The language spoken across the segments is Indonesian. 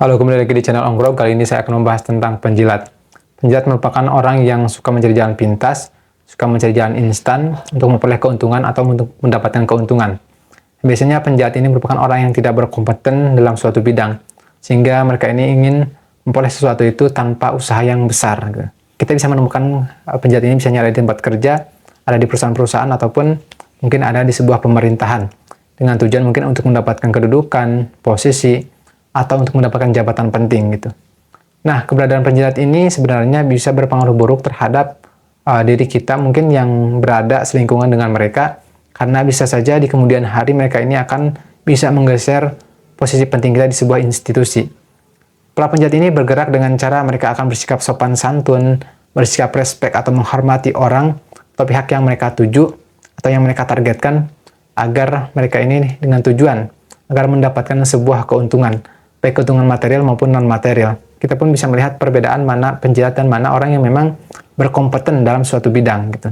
Halo, kembali lagi di channel Onggrong. Kali ini saya akan membahas tentang penjilat. Penjilat merupakan orang yang suka mencari jalan pintas, suka mencari jalan instan untuk memperoleh keuntungan atau untuk mendapatkan keuntungan. Biasanya penjilat ini merupakan orang yang tidak berkompeten dalam suatu bidang, sehingga mereka ini ingin memperoleh sesuatu itu tanpa usaha yang besar. Kita bisa menemukan penjilat ini bisa ada di tempat kerja, ada di perusahaan-perusahaan, ataupun mungkin ada di sebuah pemerintahan, dengan tujuan mungkin untuk mendapatkan kedudukan, posisi, atau untuk mendapatkan jabatan penting gitu. Nah, keberadaan penjilat ini sebenarnya bisa berpengaruh buruk terhadap diri kita mungkin yang berada selingkungan dengan mereka, karena bisa saja di kemudian hari mereka ini akan bisa menggeser posisi penting kita di sebuah institusi. Para penjilat ini bergerak dengan cara mereka akan bersikap sopan santun, bersikap respek atau menghormati orang atau pihak yang mereka tuju atau yang mereka targetkan, agar mereka ini dengan tujuan agar mendapatkan sebuah keuntungan, baik keuntungan material maupun non-material. Kita pun bisa melihat perbedaan mana penjilat dan mana orang yang memang berkompeten dalam suatu bidang gitu.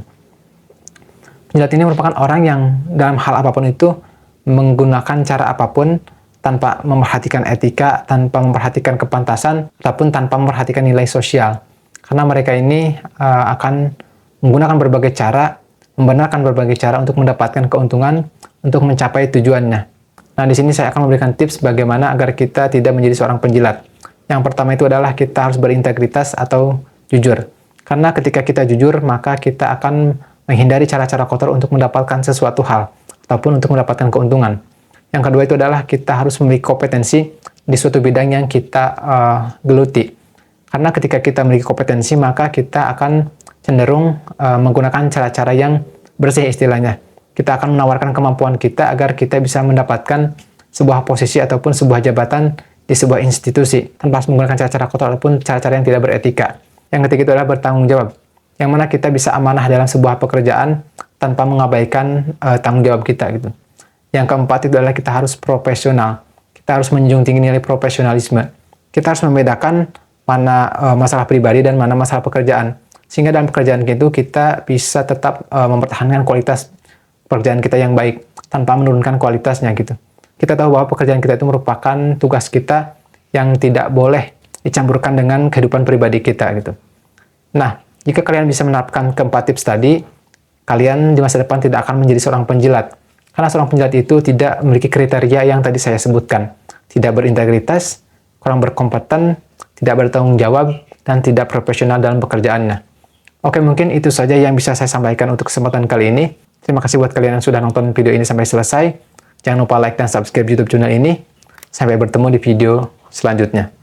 Penjilat ini merupakan orang yang dalam hal apapun itu menggunakan cara apapun tanpa memperhatikan etika, tanpa memperhatikan kepantasan, ataupun tanpa memperhatikan nilai sosial. Karena mereka ini akan menggunakan berbagai cara, membenarkan berbagai cara untuk mendapatkan keuntungan, untuk mencapai tujuannya. Nah, di sini saya akan memberikan tips bagaimana agar kita tidak menjadi seorang penjilat. Yang pertama itu adalah kita harus berintegritas atau jujur. Karena ketika kita jujur, maka kita akan menghindari cara-cara kotor untuk mendapatkan sesuatu hal, ataupun untuk mendapatkan keuntungan. Yang kedua itu adalah kita harus memiliki kompetensi di suatu bidang yang kita geluti. Karena ketika kita memiliki kompetensi, maka kita akan cenderung menggunakan cara-cara yang bersih istilahnya. Kita akan menawarkan kemampuan kita agar kita bisa mendapatkan sebuah posisi ataupun sebuah jabatan di sebuah institusi tanpa harus menggunakan cara-cara kotor ataupun cara-cara yang tidak beretika. Yang ketiga itu adalah bertanggung jawab, yang mana kita bisa amanah dalam sebuah pekerjaan tanpa mengabaikan tanggung jawab kita gitu. Yang keempat itu adalah kita harus profesional. Kita harus menjunjung tinggi nilai profesionalisme. Kita harus membedakan mana masalah pribadi dan mana masalah pekerjaan. Sehingga dalam pekerjaan itu kita bisa tetap mempertahankan kualitas pekerjaan kita yang baik tanpa menurunkan kualitasnya gitu. Kita tahu bahwa pekerjaan kita itu merupakan tugas kita yang tidak boleh dicampurkan dengan kehidupan pribadi kita gitu. Nah, jika kalian bisa menerapkan keempat tips tadi, kalian di masa depan tidak akan menjadi seorang penjilat. Karena seorang penjilat itu tidak memiliki kriteria yang tadi saya sebutkan. Tidak berintegritas, kurang berkompeten, tidak bertanggung jawab, dan tidak profesional dalam pekerjaannya. Oke, mungkin itu saja yang bisa saya sampaikan untuk kesempatan kali ini. Terima kasih buat kalian yang sudah nonton video ini sampai selesai. Jangan lupa like dan subscribe YouTube channel ini. Sampai bertemu di video selanjutnya.